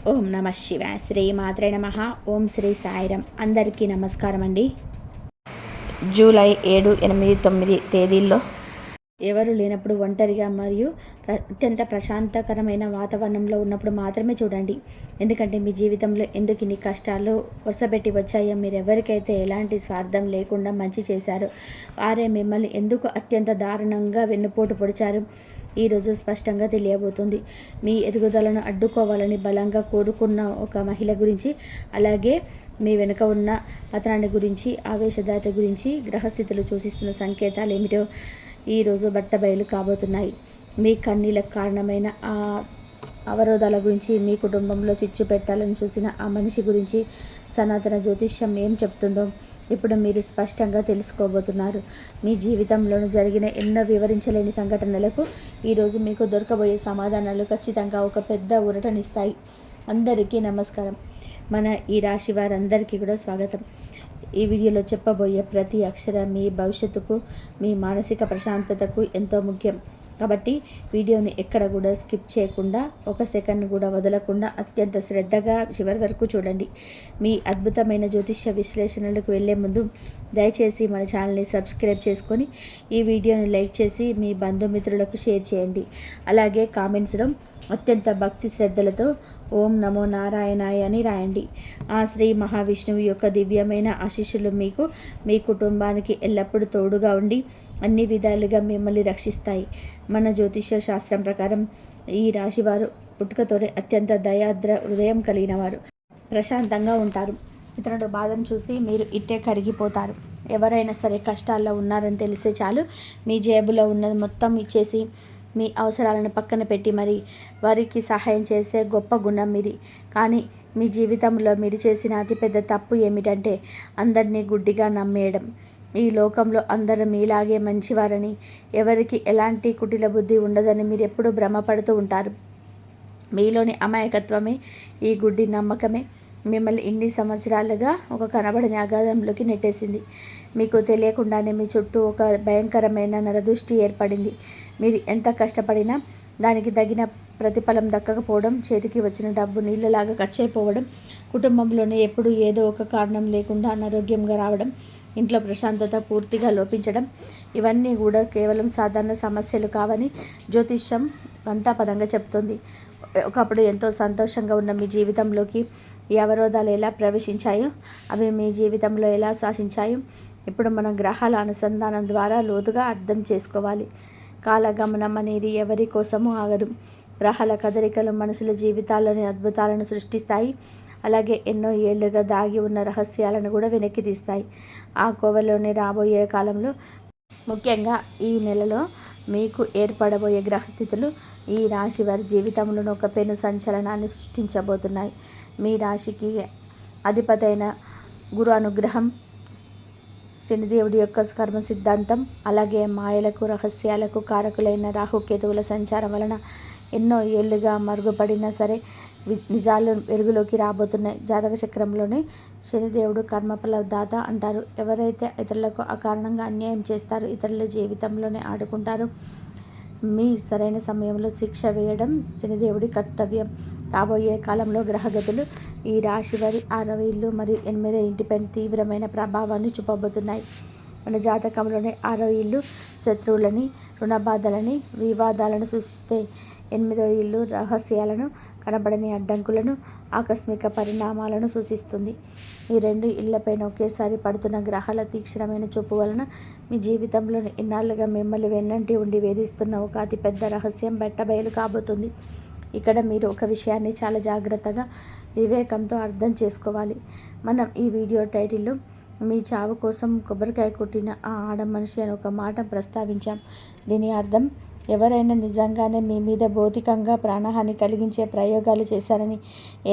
ఓం నమ శివాయ. శ్రీ మాత్రే నమః. ఓం శ్రీ సాయిరం. అందరికీ నమస్కారం అండి. జూలై 7, 8, 9 తేదీల్లో ఎవరు లేనప్పుడు ఒంటరిగా మరియు అత్యంత ప్రశాంతకరమైన వాతావరణంలో ఉన్నప్పుడు మాత్రమే చూడండి. ఎందుకంటే మీ జీవితంలో ఎందుకు ఇన్ని కష్టాలు వరుసపెట్టి వచ్చాయో, మీరు ఎవరికైతే ఎలాంటి స్వార్థం లేకుండా మంచి చేశారో వారే మిమ్మల్ని ఎందుకు అత్యంత దారుణంగా వెన్నుపోటు పొడిచారు ఈరోజు స్పష్టంగా తెలియబోతుంది. మీ ఎదుగుదలను అడ్డుకోవాలని బలంగా కోరుకున్న ఒక మహిళ గురించి, అలాగే మీ వెనుక ఉన్న పతనాన్ని గురించి, ఆవేశదాత గురించి గ్రహస్థితులు సూచిస్తున్న సంకేతాలు ఏమిటో ఈరోజు బట్టబయలు కాబోతున్నాయి. మీ కన్నీళ్ళకు కారణమైన ఆ అవరోధాల గురించి, మీ కుటుంబంలో చిచ్చు పెట్టాలని చూసిన ఆ మనిషి గురించి సనాతన జ్యోతిష్యం ఏం చెప్తుందో ఇప్పుడు మీరు స్పష్టంగా తెలుసుకోబోతున్నారు. మీ జీవితంలోనూ జరిగిన ఎన్నో వివరించలేని సంఘటనలకు ఈరోజు మీకు దొరకబోయే సమాధానాలు ఖచ్చితంగా ఒక పెద్ద ఊరటనిస్తాయి. అందరికీ నమస్కారం. మన ఈ రాశి వారందరికీ కూడా స్వాగతం. ఈ వీడియోలో చెప్పబోయే ప్రతి అక్షరం మీ భవిష్యత్తుకు, మీ మానసిక ప్రశాంతతకు ఎంతో ముఖ్యం. కాబట్టి వీడియోని ఎక్కడ కూడా స్కిప్ చేయకుండా, ఒక సెకండ్ కూడా వదలకుండా అత్యంత శ్రద్ధగా చివరి వరకు చూడండి. మీ అద్భుతమైన జ్యోతిష్య విశ్లేషణలకు వెళ్ళే ముందు దయచేసి మన ఛానల్ని సబ్స్క్రైబ్ చేసుకొని ఈ వీడియోని లైక్ చేసి మీ బంధుమిత్రులకు షేర్ చేయండి. అలాగే కామెంట్స్లో అత్యంత భక్తి శ్రద్ధలతో ఓం నమో నారాయణాయ అని రాయండి. ఆ శ్రీ మహావిష్ణువు యొక్క దివ్యమైన ఆశీస్సులు మీకు, మీ కుటుంబానికి ఎల్లప్పుడూ తోడుగా ఉండి అన్ని విధాలుగా మిమ్మల్ని రక్షిస్తాయి. మన జ్యోతిష శాస్త్రం ప్రకారం ఈ రాశివారు పుట్టుకతోనే అత్యంత దయాద్ర హృదయం కలిగిన వారు. ప్రశాంతంగా ఉంటారు. ఇతరుల బాధను చూసి మీరు ఇట్టే కరిగిపోతారు. ఎవరైనా సరే కష్టాల్లో ఉన్నారని తెలిస్తే చాలు, మీ జేబులో ఉన్నది మొత్తం ఇచ్చేసి మీ అవసరాలను పక్కన పెట్టి మరి వారికి సహాయం చేసే గొప్ప గుణం మీది. కానీ మీ జీవితంలో మీరు చేసిన అతిపెద్ద తప్పు ఏమిటంటే అందరినీ గుడ్డిగా నమ్మేయడం. ఈ లోకంలో అందరూ మీలాగే మంచివారని, ఎవరికి ఎలాంటి కుటిల బుద్ధి ఉండదని మీరు ఎప్పుడూ భ్రమపడుతూ ఉంటారు. మీలోని అమాయకత్వమే, ఈ గుడ్డి నమ్మకమే మిమ్మల్ని ఇన్ని సంవత్సరాలుగా ఒక కనబడని అగాధంలోకి నెట్టేసింది. మీకు తెలియకుండానే మీ చుట్టూ ఒక భయంకరమైన నరదృష్టి ఏర్పడింది. మీరు ఎంత కష్టపడినా దానికి తగిన ప్రతిఫలం దక్కకపోవడం, చేతికి వచ్చిన డబ్బు నీళ్ళలాగా ఖర్చు అయిపోవడం, కుటుంబంలోనే ఎప్పుడూ ఏదో ఒక కారణం లేకుండా అనారోగ్యంగా రావడం, ఇంట్లో ప్రశాంతత పూర్తిగా లోపించడం, ఇవన్నీ కూడా కేవలం సాధారణ సమస్యలు కావని జ్యోతిష్యం ఘంటాపదంగా చెప్తుంది. ఒకప్పుడు ఎంతో సంతోషంగా ఉన్న మీ జీవితంలోకి ఈ అవరోధాలు ఎలా ప్రవేశించాయో, అవి మీ జీవితంలో ఎలా శాసించాయో ఇప్పుడు మనం గ్రహాల అనుసంధానం ద్వారా లోతుగా అర్థం చేసుకోవాలి. కాలగమనం అనేది ఎవరి కోసమూ ఆగదు. గ్రహాల కదలికలు మనుషుల జీవితాల్లోని అద్భుతాలను సృష్టిస్తాయి. అలాగే ఎన్నో ఏళ్లుగా దాగి ఉన్న రహస్యాలను కూడా వెనక్కి తీస్తాయి. ఆ కోవలోనే రాబోయే కాలంలో, ముఖ్యంగా ఈ నెలలో మీకు ఏర్పడబోయే గ్రహస్థితులు ఈ రాశి వారి జీవితంలో ఒక పెను సంచలనాన్ని సృష్టించబోతున్నాయి. మీ రాశికి అధిపతి అయిన గురు అనుగ్రహం, శనిదేవుడి యొక్క కర్మ సిద్ధాంతం, అలాగే మాయలకు రహస్యాలకు కారకులైన రాహుకేతువుల సంచారం వలన ఎన్నో ఏళ్ళుగా మరుగుపడినా సరే నిజాలు వెలుగులోకి రాబోతున్నాయి. జాతక చక్రంలోనే శనిదేవుడు కర్మఫలదాత అంటారు. ఎవరైతే ఇతరులకు అకారణంగా అన్యాయం చేస్తారో, ఇతరుల జీవితంలోనే ఆడుకుంటారో, మీ సరైన సమయంలో శిక్ష వేయడం శనిదేవుడి కర్తవ్యం. రాబోయే కాలంలో గ్రహగతులు ఈ రాశి వారి 6వ ఇల్లు మరియు 8వ ఇంటిపై తీవ్రమైన ప్రభావాన్ని చూపబోతున్నాయి. మన జాతకంలోనే 6వ ఇల్లు శత్రువులని, రుణబాధలని, వివాదాలను సూచిస్తే 8వ ఇల్లు రహస్యాలను, కనబడని అడ్డంకులను, ఆకస్మిక పరిణామాలను సూచిస్తుంది. ఈ 2 ఇళ్లపైన ఒకేసారి పడుతున్న గ్రహాల తీక్షణమైన చూపు వలన మీ జీవితంలో ఎన్నాళ్ళుగా మిమ్మల్ని వెన్నంటి ఉండి వేధిస్తున్న ఒక అతిపెద్ద రహస్యం బట్టబయలు కాబోతుంది. ఇక్కడ మీరు ఒక విషయాన్ని చాలా జాగ్రత్తగా, వివేకంతో అర్థం చేసుకోవాలి. మనం ఈ వీడియో టైటిల్లో మీ చావు కోసం కొబ్బరికాయ కొట్టిన ఆ ఆడ మనిషి అని ఒక మాట ప్రస్తావించాం. దీని అర్థం ఎవరైనా నిజంగానే మీ మీద భౌతికంగా ప్రాణహాని కలిగించే ప్రయోగాలు చేశారని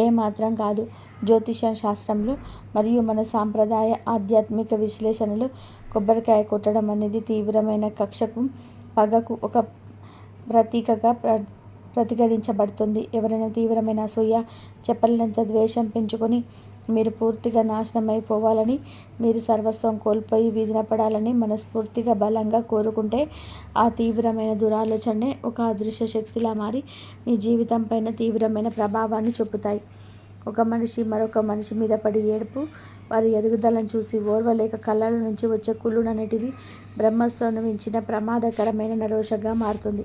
ఏమాత్రం కాదు. జ్యోతిష శాస్త్రంలో మరియు మన సాంప్రదాయ ఆధ్యాత్మిక విశ్లేషణలో కొబ్బరికాయ కొట్టడం అనేది తీవ్రమైన కక్షకు, పగకు ఒక ప్రతీకగా ప్రతిఘటించబడుతుంది. ఎవరైనా తీవ్రమైన అసూయ, చెప్పలేనంత ద్వేషం పెంచుకొని మీరు పూర్తిగా నాశనమైపోవాలని, మీరు సర్వస్వం కోల్పోయి వీధిన పడాలని మనస్ఫూర్తిగా బలంగా కోరుకుంటే ఆ తీవ్రమైన దురాలోచనే ఒక అదృశ్య శక్తిలా మారి మీ జీవితం పైన తీవ్రమైన ప్రభావాన్ని చూపుతాయి. ఒక మనిషి మరొక మనిషి మీద పడి ఏడుపు, వారి ఎదుగుదలను చూసి ఓర్వలేక కళ్ళల నుంచి వచ్చే కుళ్ళుననేటివి బ్రహ్మస్వను మించిన ప్రమాదకరమైన నరోషగా మారుతుంది.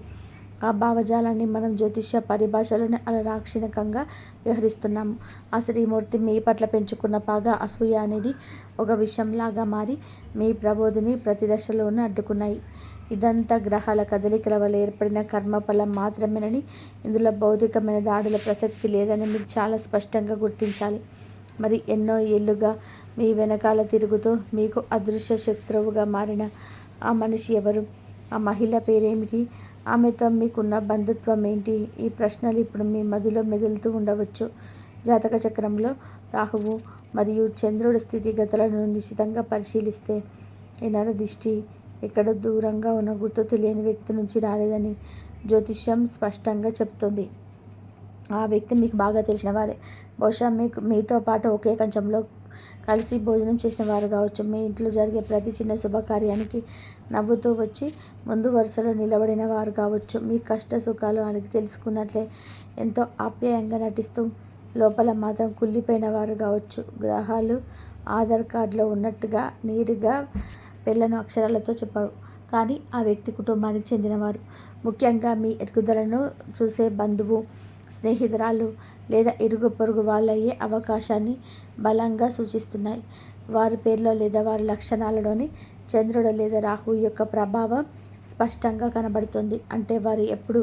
ఆ భావజాలాన్ని మనం జ్యోతిష్య పరిభాషలోనే అలరాక్షణికంగా వ్యవహరిస్తున్నాము. ఆ శ్రీమూర్తి మీ పట్ల పెంచుకున్న పగ, అసూయ అనేది ఒక విషంలాగా మారి మీ ప్రబోధిని ప్రతి దశలోనూ అడ్డుకున్నాయి. ఇదంతా గ్రహాల కదలికల వల్ల ఏర్పడిన కర్మఫలం మాత్రమేనని, ఇందులో భౌతికమైన దాడుల ప్రసక్తి లేదని మీరు చాలా స్పష్టంగా గుర్తించాలి. మరి ఎన్నో ఏళ్లుగా మీ వెనకాల తిరుగుతూ మీకు అదృశ్య శత్రువుగా మారిన ఆ మనిషి ఎవరు? ఆ మహిళ పేరేమిటి? ఆమెతో మీకున్న బంధుత్వం ఏంటి? ఈ ప్రశ్నలు ఇప్పుడు మీ మదిలో మెదులుతూ ఉండవచ్చు. జాతక చక్రంలో రాహువు మరియు చంద్రుడి స్థితిగతులను నిశితంగా పరిశీలిస్తే ఈ నరదిష్టి ఎక్కడో దూరంగా ఉన్న గుర్తు తెలియని వ్యక్తి నుంచి రాలేదని జ్యోతిష్యం స్పష్టంగా చెప్తుంది. ఆ వ్యక్తి మీకు బాగా తెలిసిన వారే. బహుశా మీతో పాటు ఒకే కంచంలో కలిసి భోజనం చేసిన వారు కావచ్చు. మీ ఇంట్లో జరిగే ప్రతి చిన్న శుభకార్యానికి నవ్వుతూ వచ్చి ముందు వరుసలో నిలబడిన వారు కావచ్చు. మీ కష్ట సుఖాలు ఆయనకి తెలుసుకున్నట్లే ఎంతో ఆప్యాయంగా నటిస్తూ లోపల మాత్రం కుళ్ళిపోయిన వారు కావచ్చు. గ్రహాలు ఆధార్ కార్డులో ఉన్నట్టుగా నేరుగా పేర్లను అక్షరాలతో చెప్పరు, కానీ ఆ వ్యక్తి కుటుంబానికి చెందినవారు. ముఖ్యంగా మీ ఎదుగుదలను చూసే బంధువు, స్నేహితురాలు లేదా ఇరుగు పొరుగు వాళ్ళయ్యే అవకాశాన్ని బలంగా సూచిస్తున్నాయి. వారి పేర్లో లేదా వారి లక్షణాలలోని చంద్రుడు లేదా రాహువు యొక్క ప్రభావం స్పష్టంగా కనబడుతుంది. అంటే వారు ఎప్పుడు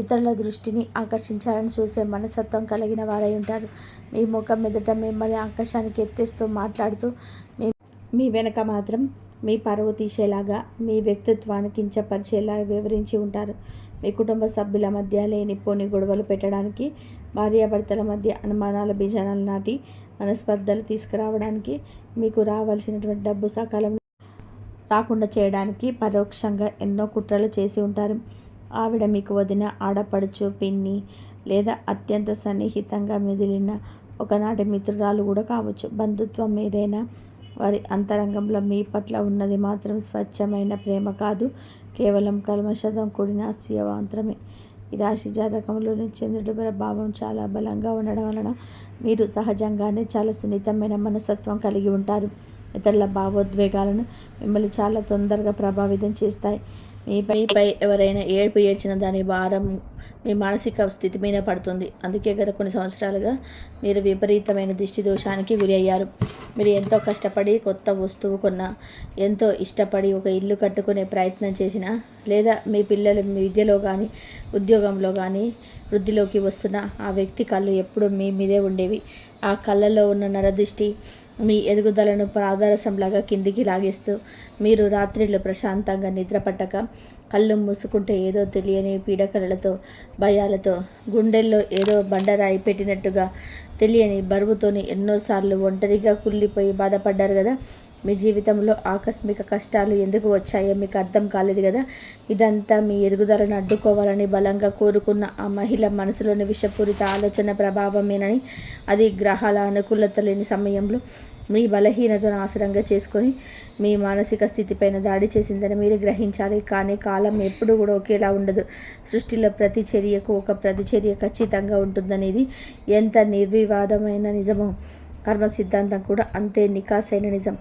ఇతరుల దృష్టిని ఆకర్షించాలని చూసే మనస్తత్వం కలిగిన వారై ఉంటారు. మీ ముఖం ఎదుట మిమ్మల్ని ఆకాశానికి ఎత్తేస్తూ మాట్లాడుతూ మీ వెనక మాత్రం మీ పరువు తీసేలాగా, మీ వ్యక్తిత్వాన్ని కించపరిచేలా వివరించి ఉంటారు. మీ కుటుంబ సభ్యుల మధ్య లేనిపోని గొడవలు పెట్టడానికి, భార్యాభర్తల మధ్య అనుమానాల బీజాలు నాటి మనస్పర్ధలు తీసుకురావడానికి, మీకు రావాల్సినటువంటి డబ్బు సకాలంలో రాకుండా చేయడానికి పరోక్షంగా ఎన్నో కుట్రలు చేసి ఉంటారు. ఆవిడ మీకు వదిన, ఆడపడుచు, పిన్ని లేదా అత్యంత సన్నిహితంగా మెదిలిన ఒకనాటి మిత్రురాలు కూడా కావచ్చు. బంధుత్వం ఏదైనా వారి అంతరంగంలో మీ పట్ల ఉన్నది మాత్రం స్వచ్ఛమైన ప్రేమ కాదు, కేవలం కల్మషంతో కూడిన అసూయ మాత్రమే. ఈ రాశి జాతకంలోని చంద్రుడి ప్రభావం చాలా బలంగా ఉండడం వలన మీరు సహజంగానే చాలా సున్నితమైన మనస్తత్వం కలిగి ఉంటారు. ఇతరుల భావోద్వేగాలను మిమ్మల్ని చాలా తొందరగా ప్రభావితం చేస్తాయి. మీపై ఎవరైనా ఏడుపు ఏడ్చిన దాని భారం మీ మానసిక స్థితి మీద పడుతుంది. అందుకే గత కొన్ని సంవత్సరాలుగా మీరు విపరీతమైన దిష్టి దోషానికి గురి అయ్యారు. మీరు ఎంతో కష్టపడి కొత్త వస్తువు కొన్నా, ఎంతో ఇష్టపడి ఒక ఇల్లు కట్టుకునే ప్రయత్నం చేసినా, లేదా మీ పిల్లలు మీ విద్యలో కానీ ఉద్యోగంలో కానీ వృద్ధిలోకి వస్తున్న ఆ వ్యక్తి కళ్ళు ఎప్పుడూ మీ మీదే ఉండేవి. ఆ కళ్ళలో ఉన్న నరదిష్టి మీ ఎదుగుదలను పాదరసంలాగా కిందికి లాగేస్తూ, మీరు రాత్రిళ్ళు ప్రశాంతంగా నిద్రపట్టక కళ్ళు మూసుకుంటే ఏదో తెలియని పీడకలలతో, భయాలతో, గుండెల్లో ఏదో బండరాయి పెట్టినట్టుగా తెలియని బరువుతోని ఎన్నోసార్లు ఒంటరిగా కుళ్ళిపోయి బాధపడ్డారు కదా. మీ జీవితంలో ఆకస్మిక కష్టాలు ఎందుకు వచ్చాయో మీకు అర్థం కాలేదు కదా. ఇదంతా మీ ఎదుగుదలను అడ్డుకోవాలని బలంగా కోరుకున్న ఆ మహిళ మనసులోని విషపూరిత ఆలోచన ప్రభావమేనని, అది గ్రహాల అనుకూలత లేని సమయంలో మీ బలహీనతను ఆసరంగా చేసుకొని మీ మానసిక స్థితిపైన దాడి చేసిందని మీరు గ్రహించాలి. కానీ కాలం ఎప్పుడు కూడా ఒకేలా ఉండదు. సృష్టిలో ప్రతి చర్యకు ఒక ప్రతిచర్య ఖచ్చితంగా ఉంటుందనేది ఎంత నిర్వివాదమైన నిజమో, కర్మ సిద్ధాంతం కూడా అంతే నికాసైన నిజం.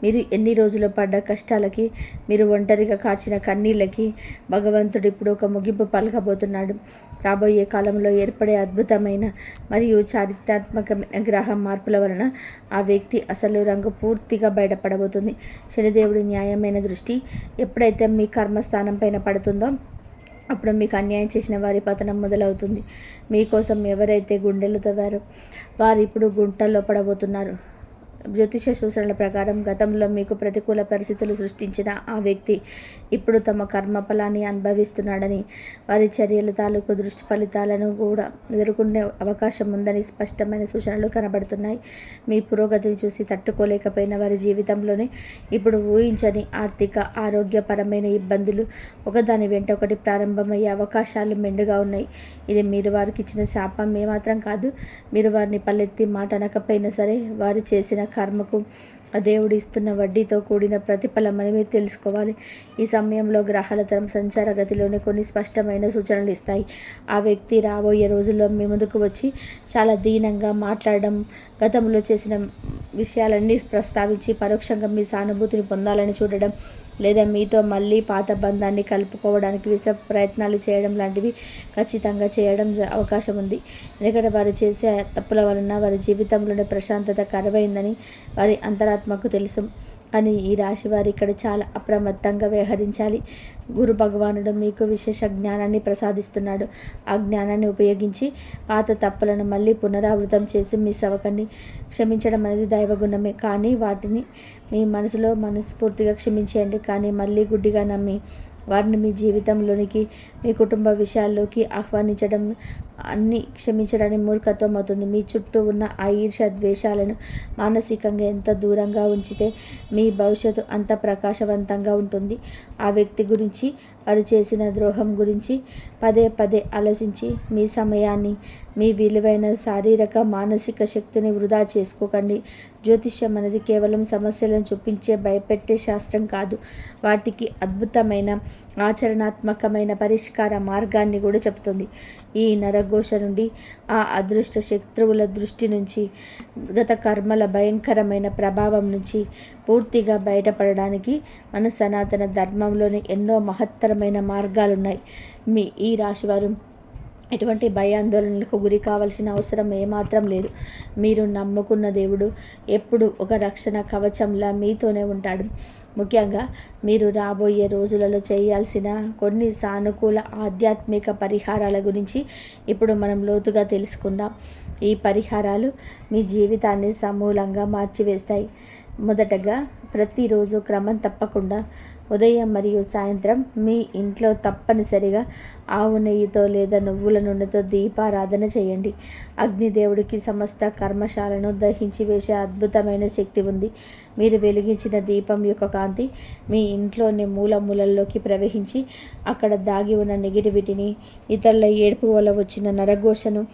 మీరు ఎన్ని రోజులు పడ్డ కష్టాలకి, మీరు ఒంటరిగా కార్చిన కన్నీళ్ళకి భగవంతుడు ఇప్పుడు ఒక ముగింపు పలకబోతున్నాడు. రాబోయే కాలంలో ఏర్పడే అద్భుతమైన మరియు చారిత్రాత్మకమైన గ్రహ మార్పుల వలన ఆ వ్యక్తి అసలు రంగు పూర్తిగా బయటపడబోతుంది. శనిదేవుడి న్యాయమైన దృష్టి ఎప్పుడైతే మీ కర్మస్థానం పైన పడుతుందో అప్పుడు మీకు అన్యాయం చేసిన వారి పతనం మొదలవుతుంది. మీకోసం ఎవరైతే గుండెలు తవ్వారో వారు ఇప్పుడు గుంటల్లో పడబోతున్నారు. జ్యోతిష సూచనల ప్రకారం గతంలో మీకు ప్రతికూల పరిస్థితులు సృష్టించిన ఆ వ్యక్తి ఇప్పుడు తమ కర్మ ఫలాన్ని అనుభవిస్తున్నాడని, వారి చర్యల తాలూకు దృష్టి ఫలితాలను కూడా ఎదుర్కొనే అవకాశం ఉందని స్పష్టమైన సూచనలు కనబడుతున్నాయి. మీ పురోగతిని చూసి తట్టుకోలేకపోయిన వారి జీవితంలోనే ఇప్పుడు ఊహించని ఆర్థిక, ఆరోగ్యపరమైన ఇబ్బందులు ఒకదాని వెంట ఒకటి ప్రారంభమయ్యే అవకాశాలు మెండుగా ఉన్నాయి. ఇది మీరు వారికి ఇచ్చిన శాపం ఏమాత్రం కాదు. మీరు వారిని పల్లెత్తి మాట అనకపోయినా సరే వారు చేసిన కర్మకు ఆ దేవుడు ఇస్తున్న వడ్డీతో కూడిన ప్రతిఫలం అని మీరు తెలుసుకోవాలి. ఈ సమయంలో గ్రహాల తరం సంచార గతిలోనే కొన్ని స్పష్టమైన సూచనలు ఇస్తాయి. ఆ వ్యక్తి రాబోయే రోజుల్లో మీ ముందుకు వచ్చి చాలా దీనంగా మాట్లాడడం, గతంలో చేసిన విషయాలన్నీ ప్రస్తావించి పరోక్షంగా మీ సానుభూతిని పొందాలని చూడడం, లేదా మీతో మళ్ళీ పాత బంధాన్ని కలుపుకోవడానికి ప్రయత్నాలు చేయడం లాంటివి ఖచ్చితంగా చేయడం అవకాశం ఉంది. ఎందుకంటే వారు చేసే తప్పుల వలన వారి జీవితంలోనే ప్రశాంతత కరువైందని వారి అంతరాత్మకు తెలుసు. కానీ ఈ రాశి వారు ఇక్కడ చాలా అప్రమత్తంగా వ్యవహరించాలి. గురు భగవానుడు మీకు విశేష జ్ఞానాన్ని ప్రసాదిస్తున్నాడు. ఆ జ్ఞానాన్ని ఉపయోగించి పాత తప్పులను మళ్ళీ పునరావృతం చేసి మిస్ అవ్వకండి. క్షమించడం అనేది దైవగుణమే, కానీ వాటిని మీ మనసులో మనస్ఫూర్తిగా క్షమించేయండి. కానీ మళ్ళీ గుడ్డిగా నమ్మి వారిని మీ జీవితంలోనికి, మీ కుటుంబ విషయాల్లోకి ఆహ్వానించడం అన్నీ క్షమించడానికి మూర్ఖత్వం అవుతుంది. మీ చుట్టూ ఉన్న ఆ ఈర్ష్య ద్వేషాలను మానసికంగా ఎంత దూరంగా ఉంచితే మీ భవిష్యత్తు అంత ప్రకాశవంతంగా ఉంటుంది. ఆ వ్యక్తి గురించి, వారు చేసిన ద్రోహం గురించి పదే పదే ఆలోచించి మీ సమయాన్ని, మీ విలువైన శారీరక, మానసిక శక్తిని వృధా చేసుకోకండి. జ్యోతిష్యం అనేది కేవలం సమస్యలను చూపించే భయపెట్టే శాస్త్రం కాదు. వాటికి అద్భుతమైన ఆచరణాత్మకమైన పరిష్కార మార్గాన్ని కూడా చెప్తుంది. ఈ నరఘోష నుండి, ఆ అదృష్ట శత్రువుల దృష్టి నుంచి, గత కర్మల భయంకరమైన ప్రభావం నుంచి పూర్తిగా బయటపడడానికి మన సనాతన ధర్మంలోని ఎన్నో మహత్తరమైన మార్గాలున్నాయి. ఈ రాశివారు ఎటువంటి భయాందోళనలకు గురి కావాల్సిన అవసరం ఏమాత్రం లేదు. మీరు నమ్ముకున్న దేవుడు ఎప్పుడు ఒక రక్షణ కవచంలా మీతోనే ఉంటాడు. ముఖ్యంగా మీరు రాబోయే రోజులలో చేయాల్సిన కొన్ని సానుకూల ఆధ్యాత్మిక పరిహారాల గురించి ఇప్పుడు మనం లోతుగా తెలుసుకుందాం. ఈ పరిహారాలు మీ జీవితాన్ని సమూలంగా మార్చివేస్తాయి. మొదటగా, ప్రతిరోజు క్రమం తప్పకుండా ఉదయం మరియు సాయంత్రం మీ ఇంట్లో తప్పనిసరిగా ఆవు నెయ్యితో లేదా నువ్వుల నూనెతో దీపారాధన చేయండి. అగ్నిదేవుడికి సమస్త కర్మశాలను దహించి వేసే అద్భుతమైన శక్తి ఉంది. మీరు వెలిగించిన దీపం యొక్క కాంతి మీ ఇంట్లోని మూలమూలల్లోకి ప్రవహించి అక్కడ దాగి ఉన్న నెగిటివిటీని, ఇతరుల ఏడుపు వల్ల వచ్చిన నరఘోషను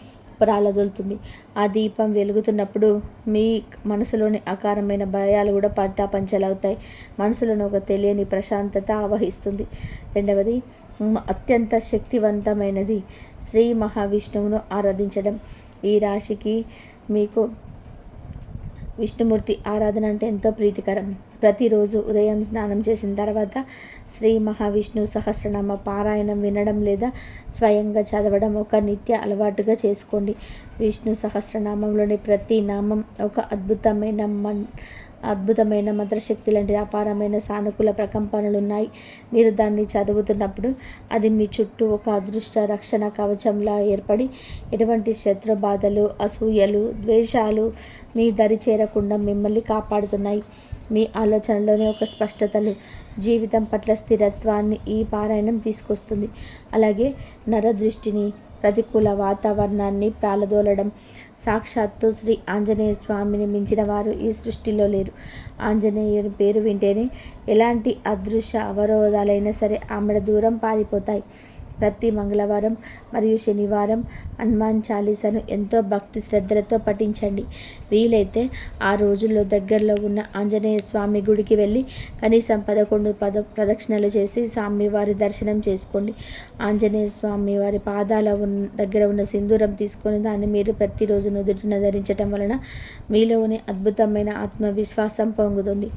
ప్రాలదొలుతుంది. ఆ దీపం వెలుగుతున్నప్పుడు మీ మనసులోని ఆకారమైన భయాలు కూడా పటాపంచలవుతాయి. మనసులోని ఒక తెలియని ప్రశాంతత ఆవహిస్తుంది. రెండవది, అత్యంత శక్తివంతమైనది శ్రీ మహావిష్ణువును ఆరాధించడం. ఈ రాశికి మీకు విష్ణుమూర్తి ఆరాధన అంటే ఎంతో ప్రీతికరం. ప్రతిరోజు ఉదయం స్నానం చేసిన తర్వాత శ్రీ మహావిష్ణు సహస్రనామ పారాయణం వినడం లేదా స్వయంగా చదవడం ఒక నిత్య అలవాటుగా చేసుకోండి. విష్ణు సహస్రనామంలోని ప్రతి నామం ఒక అద్భుతమైన మంత్రశక్తి లాంటి అపారమైన సానుకూల ప్రకంపనలు ఉన్నాయి. మీరు దాన్ని చదువుతున్నప్పుడు అది మీ చుట్టూ ఒక అదృష్ట రక్షణ కవచంలా ఏర్పడి ఎటువంటి శత్రు బాధలు, అసూయలు, ద్వేషాలు మీ దరి చేరకుండా మిమ్మల్ని కాపాడుతున్నాయి. మీ ఆలోచనలోనే ఒక స్పష్టతలు, జీవితం పట్ల స్థిరత్వాన్ని ఈ పారాయణం తీసుకొస్తుంది. అలాగే నరదృష్టిని, ప్రతికూల వాతావరణాన్ని ప్రాలదోలడం. సాక్షాత్తు శ్రీ ఆంజనేయ స్వామిని మించిన వారు ఈ సృష్టిలో లేరు. ఆంజనేయుని పేరు వింటేనే ఎలాంటి అదృశ్య అవరోధాలైనా సరే ఆమెడ దూరం పారిపోతాయి. ప్రతి మంగళవారం మరియు శనివారం హనుమాన్ చాలీసాను ఎంతో భక్తి శ్రద్ధలతో పఠించండి. వీలైతే ఆ రోజుల్లో దగ్గరలో ఉన్న ఆంజనేయ స్వామి గుడికి వెళ్ళి కనీసం 11 ప్రదక్షిణలు చేసి స్వామివారి దర్శనం చేసుకోండి. ఆంజనేయ స్వామి వారి పాదాల దగ్గర ఉన్న సింధూరం తీసుకొని దాన్ని మీరు ప్రతిరోజు నుదుటిన ధరించడం వలన మీలోని అద్భుతమైన ఆత్మవిశ్వాసం పొంగుతుంది.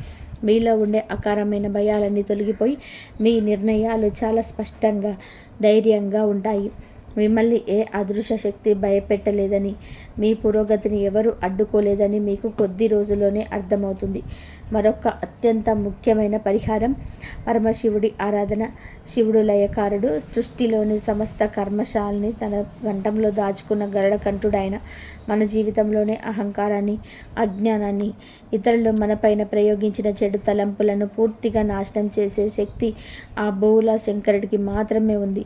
మీలో ఉండే అకారమైన భయాలన్నీ తొలగిపోయి మీ నిర్ణయాలు చాలా స్పష్టంగా, ధైర్యంగా ఉంటాయి. మిమ్మల్ని ఏ అదృశ్య శక్తి భయపెట్టలేదని మీ పురోగతిని ఎవరు అడ్డుకోలేదని మీకు కొద్ది రోజుల్లోనే అర్థమవుతుంది. మరొక అత్యంత ముఖ్యమైన పరిహారం పరమశివుడి ఆరాధన. శివుడు లయకారుడు. సృష్టిలోని సమస్త కర్మశాలని తన గంటంలో దాచుకున్న గరుడకంఠుడైన మన జీవితంలోనే అహంకారాన్ని, అజ్ఞానాన్ని, ఇతరులు మనపైన ప్రయోగించిన చెడు తలంపులను పూర్తిగా నాశనం చేసే శక్తి ఆ బోలా శంకరుడికి మాత్రమే ఉంది.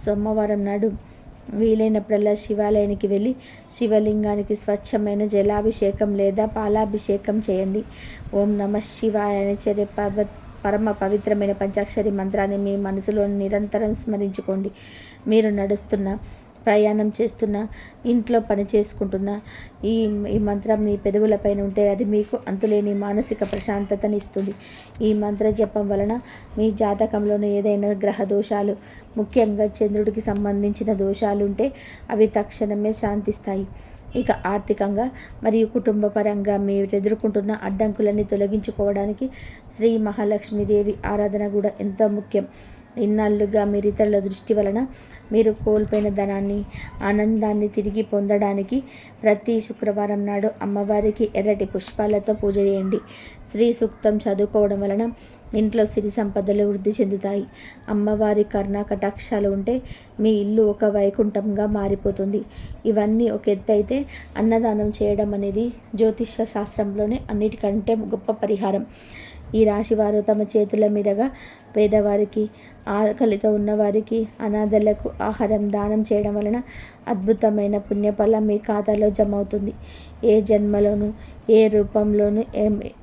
సోమవారం నాడు వీలైనప్పుడల్లా శివాలయానికి వెళ్ళి శివలింగానికి స్వచ్ఛమైన జలాభిషేకం లేదా పాలాభిషేకం చేయండి. ఓం నమః శివాయ అని చేరే పరమ పవిత్రమైన పంచాక్షరి మంత్రాన్ని మీ మనసులో నిరంతరం స్మరించుకోండి. మీరు నడుస్తున్న, ప్రయాణం చేస్తున్న, ఇంట్లో పని చేసుకుంటున్న ఈ మంత్రం మీ పెదవులపైన ఉంటే అది మీకు అంతులేని మానసిక ప్రశాంతతని ఇస్తుంది. ఈ మంత్ర జపం వలన మీ జాతకంలోని ఏదైనా గ్రహ దోషాలు, ముఖ్యంగా చంద్రుడికి సంబంధించిన దోషాలు ఉంటే అవి తక్షణమే శాంతిస్తాయి. ఇక ఆర్థికంగా మరియు కుటుంబ పరంగా మీరు ఎదుర్కొంటున్న అడ్డంకులన్నీ తొలగించుకోవడానికి శ్రీ మహాలక్ష్మీదేవి ఆరాధన కూడా ఎంతో ముఖ్యం. ఇన్నాళ్ళుగా మీరు ఇతరుల దృష్టి వలన మీరు కోల్పోయిన ధనాన్ని, ఆనందాన్ని తిరిగి పొందడానికి ప్రతి శుక్రవారం నాడు అమ్మవారికి ఎర్రటి పుష్పాలతో పూజ చేయండి. శ్రీ సూక్తం చదువుకోవడం వలన ఇంట్లో సిరి సంపదలు వృద్ధి చెందుతాయి. అమ్మవారి కరుణా కటాక్షాలు ఉంటే మీ ఇల్లు ఒక వైకుంఠంగా మారిపోతుంది. ఇవన్నీ ఒక ఎత్తు అయితే, అన్నదానం చేయడం అనేది జ్యోతిష్య శాస్త్రంలోనే అన్నిటికంటే గొప్ప పరిహారం. ఈ రాశివారు తమ చేతుల మీదుగా పేదవారికి, ఆకలితో ఉన్నవారికి, అనాథలకు ఆహారం దానం చేయడం వలన అద్భుతమైన పుణ్యఫలం మీ ఖాతాలో జమ అవుతుంది. ఏ జన్మలోనూ, ఏ రూపంలోనూ,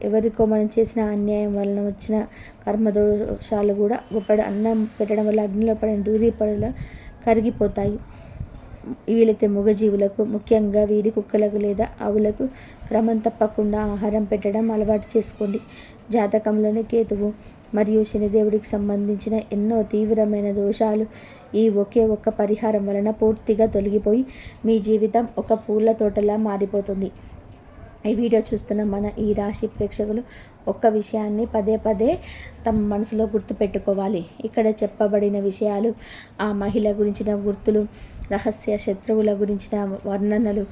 ఎవరికో మనం చేసిన అన్యాయం వలన వచ్చిన కర్మదోషాలు కూడా గొప్ప అన్నం పెట్టడం వల్ల అగ్నిలో పడిన దూది పడిలో కరిగిపోతాయి. వీలైతే మూగజీవులకు, ముఖ్యంగా వీధి కుక్కలకు లేదా ఆవులకు క్రమం తప్పకుండా ఆహారం పెట్టడం అలవాటు చేసుకోండి. జాతకంలోని కేతువు మరియు శనిదేవుడికి సంబంధించిన ఎన్నో తీవ్రమైన దోషాలు ఈ ఒకే ఒక్క పరిహారం వలన పూర్తిగా తొలగిపోయి మీ జీవితం ఒక పూల తోటలా మారిపోతుంది. ఈ వీడియో చూస్తున్న మన ఈ రాశి ప్రేక్షకులు ఒక్క విషయాన్ని పదే పదే తమ మనసులో గుర్తుపెట్టుకోవాలి. ఇక్కడ చెప్పబడిన విషయాలు, ఆ మహిళ గురించిన గుర్తులు, రహస్య శత్రువుల గురించిన వర్ణనలు,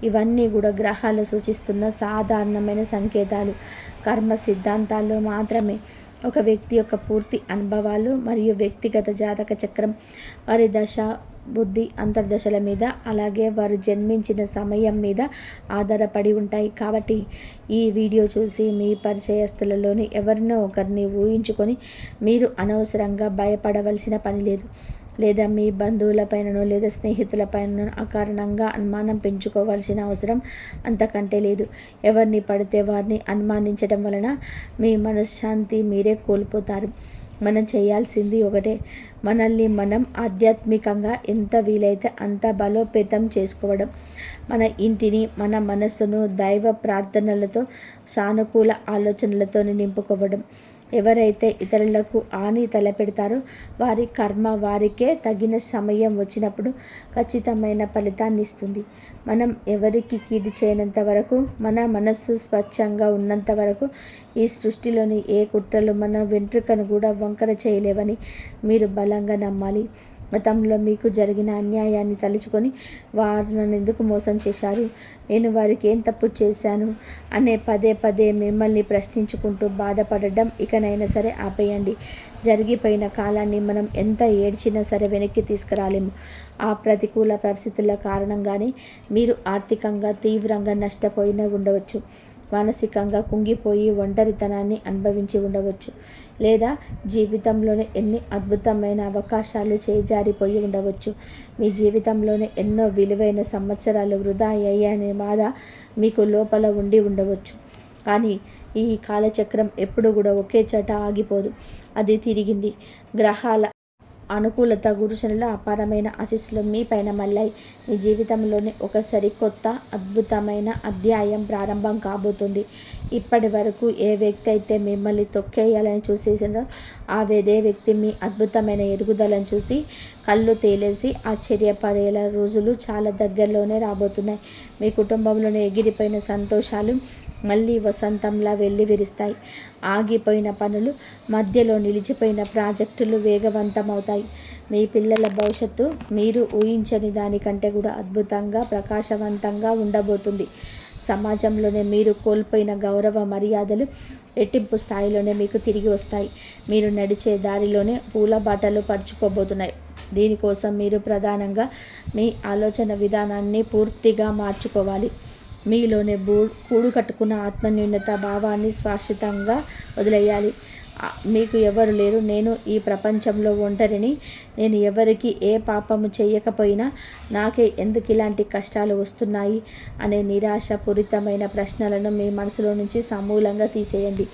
ఇవన్నీ కూడా గ్రహాలు సూచిస్తున్న సాధారణమైన సంకేతాలు, కర్మ సిద్ధాంతాల్లో మాత్రమే. ఒక వ్యక్తి యొక్క పూర్తి అనుభవాలు మరియు వ్యక్తిగత జాతక చక్రం, వారి దశ, బుద్ధి, అంతర్దశల మీద, అలాగే వారు జన్మించిన సమయం మీద ఆధారపడి ఉంటాయి. కాబట్టి ఈ వీడియో చూసి మీ పరిచయస్తులలోని ఎవరినో ఒకరిని ఊహించుకొని మీరు అనవసరంగా భయపడవలసిన పని లేదు. లేదా మీ బంధువులపైననో లేదా స్నేహితులపైననో అకారణంగా అనుమానం పెంచుకోవాల్సిన అవసరం అంతకంటే లేదు. ఎవరిని పడితే వారిని అనుమానించడం వలన మీ మనశ్శాంతి మీరే కోల్పోతారు. మనం చేయాల్సింది ఒకటే, మనల్ని మనం ఆధ్యాత్మికంగా ఎంత వీలైతే అంత బలోపేతం చేసుకోవడం. మన ఇంటిని, మన మనస్సును దైవ ప్రార్థనలతో, సానుకూల ఆలోచనలతో నింపుకోవడం. ఎవరైతే ఇతరులకు హాని తలపెడతారో వారి కర్మ వారికే తగిన సమయం వచ్చినప్పుడు ఖచ్చితమైన ఫలితాన్ని ఇస్తుంది. మనం ఎవరికి కీడు చేయనంత వరకు, మన మనస్సు స్వచ్ఛంగా ఉన్నంత వరకు ఈ సృష్టిలోని ఏ కుట్రలు మన వెంట్రుకను కూడా వంకర చేయలేవని మీరు బలంగా నమ్మాలి. గతంలో మీకు జరిగిన అన్యాయాన్ని తలుచుకొని వారు నన్ను ఎందుకు మోసం చేశారు, నేను వారికి ఏం తప్పు చేశాను అనే పదే పదే మిమ్మల్ని ప్రశ్నించుకుంటూ బాధపడడం ఇకనైనా సరే ఆపేయండి. జరిగిపోయిన కాలాన్ని మనం ఎంత ఏడ్చినా సరే వెనక్కి తీసుకురాలేము. ఆ ప్రతికూల పరిస్థితుల కారణంగానే మీరు ఆర్థికంగా తీవ్రంగా నష్టపోయిన ఉండవచ్చు, మానసికంగా కుంగిపోయి ఒంటరితనాన్ని అనుభవించి ఉండవచ్చు, లేదా జీవితంలోనే ఎన్ని అద్భుతమైన అవకాశాలు చేజారిపోయి ఉండవచ్చు. మీ జీవితంలోనే ఎన్నో విలువైన సంవత్సరాలు వృధా అయ్యాయనే బాధ మీకు లోపల ఉండి ఉండవచ్చు. కానీ ఈ కాలచక్రం ఎప్పుడు కూడా ఒకే చోట ఆగిపోదు, అది తిరిగింది. గ్రహాల అనుకూలత, గురుశనుల అపారమైన ఆశీస్సులు మీ పైన మళ్ళాయి. మీ జీవితంలోని ఒక సరికొత్త అద్భుతమైన అధ్యాయం ప్రారంభం కాబోతుంది. ఇప్పటి వరకు ఏ వ్యక్తి అయితే మిమ్మల్ని తొక్కేయాలని చూసేసారో ఆ వేరే వ్యక్తి మీ అద్భుతమైన ఎదుగుదలను చూసి కళ్ళు తేలేసి ఆశ్చర్యపడేలా రోజులు చాలా దగ్గరలోనే రాబోతున్నాయి. మీ కుటుంబంలోనే ఎగిరిపోయిన సంతోషాలు మళ్ళీ వసంతంలా వెళ్ళి విరుస్తాయి. ఆగిపోయిన పనులు, మధ్యలో నిలిచిపోయిన ప్రాజెక్టులు వేగవంతమవుతాయి. మీ పిల్లల భవిష్యత్తు మీరు ఊహించని దానికంటే కూడా అద్భుతంగా ప్రకాశవంతంగా ఉండబోతుంది. సమాజంలోనే మీరు కోల్పోయిన గౌరవ మర్యాదలు రెట్టింపు స్థాయిలోనే మీకు తిరిగి వస్తాయి. మీరు నడిచే దారిలోనే పూల బాటలు పరుచుకోబోతున్నాయి. దీనికోసం మీరు ప్రధానంగా మీ ఆలోచన విధానాన్ని పూర్తిగా మార్చుకోవాలి. మీలోనే కూడు కట్టుకున్న ఆత్మన్యూనత భావాన్ని శాశ్వతంగా వదిలేయాలి. మీకు ఎవరు లేరు, నేను ఈ ప్రపంచంలో ఒంటరిని, నేను ఎవరికి ఏ పాపము చేయకపోయినా నాకే ఎందుకు ఇలాంటి కష్టాలు వస్తున్నాయి అనే నిరాశపూరితమైన ప్రశ్నలను మీ మనసులో నుంచి సమూలంగా తీసేయండి.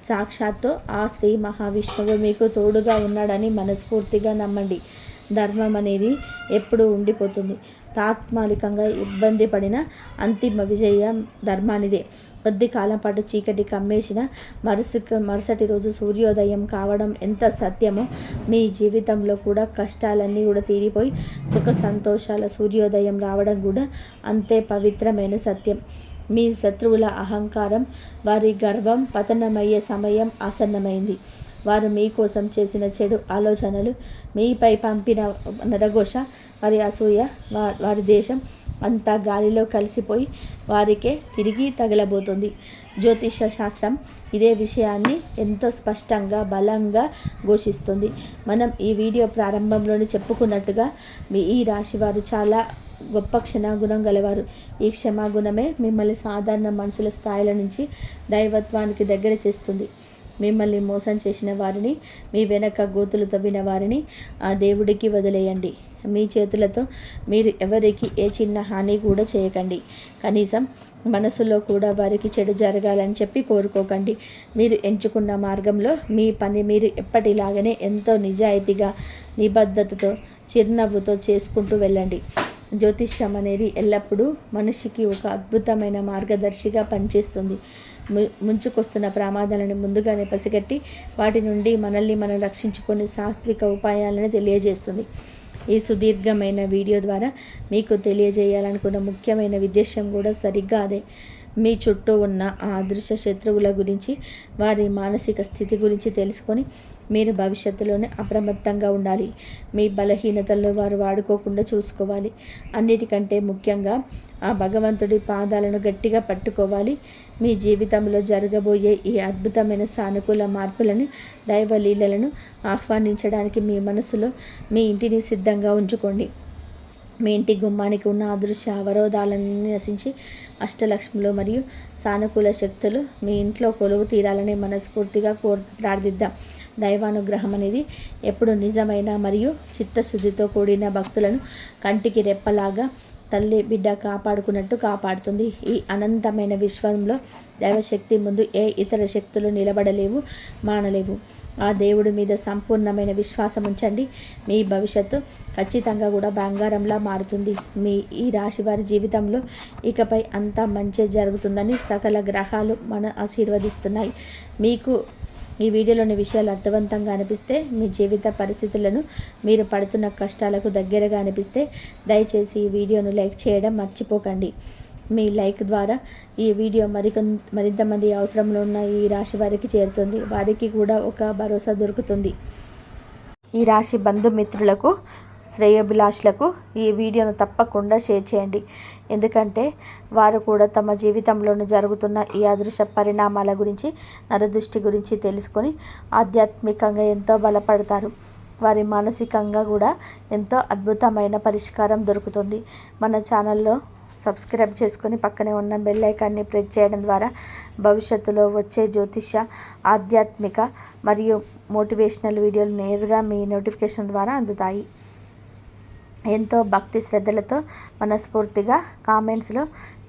సాక్షాత్తు ఆ శ్రీ మహావిష్ణువు మీకు తోడుగా ఉన్నాడని మనస్ఫూర్తిగా నమ్మండి. ధర్మం అనేది ఎప్పుడూ ఉండిపోతుంది. తాత్కాలికంగా ఇబ్బంది పడిన అంతిమ విజయం ధర్మానిదే. కొద్ది కాలం పాటు చీకటి కమ్మేసిన మరుసటి రోజు సూర్యోదయం కావడం ఎంత సత్యమో, మీ జీవితంలో కూడా కష్టాలన్నీ కూడా తీరిపోయి సుఖ సంతోషాల సూర్యోదయం రావడం కూడా అంతే పవిత్రమైన సత్యం. మీ శత్రువుల అహంకారం, వారి గర్వం పతనమయ్యే సమయం ఆసన్నమైంది. వారు మీకోసం చేసిన చెడు ఆలోచనలు, మీపై పంపిన నరఘోష, వారి అసూయ, వారి దేశం అంతా గాలిలో కలిసిపోయి వారికే తిరిగి తగలబోతుంది. జ్యోతిష శాస్త్రం ఇదే విషయాన్ని ఎంతో స్పష్టంగా బలంగా ఘోషిస్తుంది. మనం ఈ వీడియో ప్రారంభంలోనే చెప్పుకున్నట్టుగా ఈ రాశి వారు చాలా గొప్ప క్షమాగుణం గలవారు. ఈ క్షమాగుణమే మిమ్మల్ని సాధారణ మనుషుల స్థాయిల నుంచి దైవత్వానికి దగ్గర చేస్తుంది. మిమ్మల్ని మోసం చేసిన వారిని, మీ వెనక గోతులు తవ్విన వారిని ఆ దేవుడికి వదిలేయండి. మీ చేతులతో మీరు ఎవరికి ఏ చిన్న హాని కూడా చేయకండి. కనీసం మనసులో కూడా వారికి చెడు జరగాలని చెప్పి కోరుకోకండి. మీరు ఎంచుకున్న మార్గంలో మీ పని మీరు ఎప్పటిలాగానే ఎంతో నిజాయితీగా, నిబద్ధతతో, చిరునవ్వుతో చేసుకుంటూ వెళ్ళండి. జ్యోతిష్యం అనేది ఎల్లప్పుడూ మనిషికి ఒక అద్భుతమైన మార్గదర్శిగా పనిచేస్తుంది. ముంచుకొస్తున్న ప్రమాదాలను ముందుగానే పసిగట్టి వాటి నుండి మనల్ని మనం రక్షించుకునే సాత్విక ఉపాయాలను తెలియజేస్తుంది. ఈ సుదీర్ఘమైన వీడియో ద్వారా మీకు తెలియజేయాలనుకున్న ముఖ్యమైన ఉద్దేశం కూడా సరిగ్గా అదే. మీ చుట్టూ ఉన్న ఆ అదృశ్య శత్రువుల గురించి, వారి మానసిక స్థితి గురించి తెలుసుకొని మీరు భవిష్యత్తులోనే అప్రమత్తంగా ఉండాలి. మీ బలహీనతల్లో వారు వాడుకోకుండా చూసుకోవాలి. అన్నిటికంటే ముఖ్యంగా ఆ భగవంతుడి పాదాలను గట్టిగా పట్టుకోవాలి. మీ జీవితంలో జరగబోయే ఈ అద్భుతమైన సానుకూల మార్పులను, దైవలీలలను ఆహ్వానించడానికి మీ మనసులో మీ ఇంటిని సిద్ధంగా ఉంచుకోండి. మీ ఇంటి గుమ్మానికి ఉన్న అదృశ్య అవరోధాలను నశించి అష్టలక్ష్ములు మరియు సానుకూల శక్తులు మీ ఇంట్లో కొలువు తీరాలని మనస్ఫూర్తిగా ప్రార్థిద్దాం. దైవానుగ్రహం అనేది ఎప్పుడు నిజమైన మరియు చిత్తశుద్ధితో కూడిన భక్తులను కంటికి రెప్పలాగా తల్లి బిడ్డ కాపాడుకున్నట్టు కాపాడుతుంది. ఈ అనంతమైన విశ్వంలో దైవశక్తి ముందు ఏ ఇతర శక్తులు నిలబడలేవు, మానలేవు. ఆ దేవుడి మీద సంపూర్ణమైన విశ్వాసం ఉంచండి. మీ భవిష్యత్తు ఖచ్చితంగా కూడా బంగారంలా మారుతుంది. మీ ఈ రాశి వారి జీవితంలో ఇకపై అంతా మంచి జరుగుతుందని సకల గ్రహాలు ఆశీర్వదిస్తున్నాయి. మీకు ఈ వీడియోలోని విషయాలు అర్థవంతంగా అనిపిస్తే, మీ జీవిత పరిస్థితులను, మీరు పడుతున్న కష్టాలకు దగ్గరగా అనిపిస్తే దయచేసి ఈ వీడియోను లైక్ చేయడం మర్చిపోకండి. మీ లైక్ ద్వారా ఈ వీడియో మరింతమంది అవసరంలో ఉన్న ఈ రాశి వారికి చేరుతుంది. వారికి కూడా ఒక భరోసా దొరుకుతుంది. ఈ రాశి బంధుమిత్రులకు, శ్రేయోభిలాషులకు ఈ వీడియోను తప్పకుండా షేర్ చేయండి. ఎందుకంటే వారు కూడా తమ జీవితంలోనూ జరుగుతున్న ఈ అదృశ్య పరిణామాల గురించి, నరదృష్టి గురించి తెలుసుకొని ఆధ్యాత్మికంగా ఎంతో బలపడతారు. వారి మానసికంగా కూడా ఎంతో అద్భుతమైన పరిష్కారం దొరుకుతుంది. మన ఛానల్లో సబ్స్క్రైబ్ చేసుకొని పక్కనే ఉన్న బెల్ ఐకాన్ని ప్రెస్ చేయడం ద్వారా భవిష్యత్తులో వచ్చే జ్యోతిష, ఆధ్యాత్మిక మరియు మోటివేషనల్ వీడియోలు నేరుగా మీ నోటిఫికేషన్ ద్వారా అందుతాయి. ఎంతో భక్తి శ్రద్ధలతో మనస్ఫూర్తిగా కామెంట్స్లో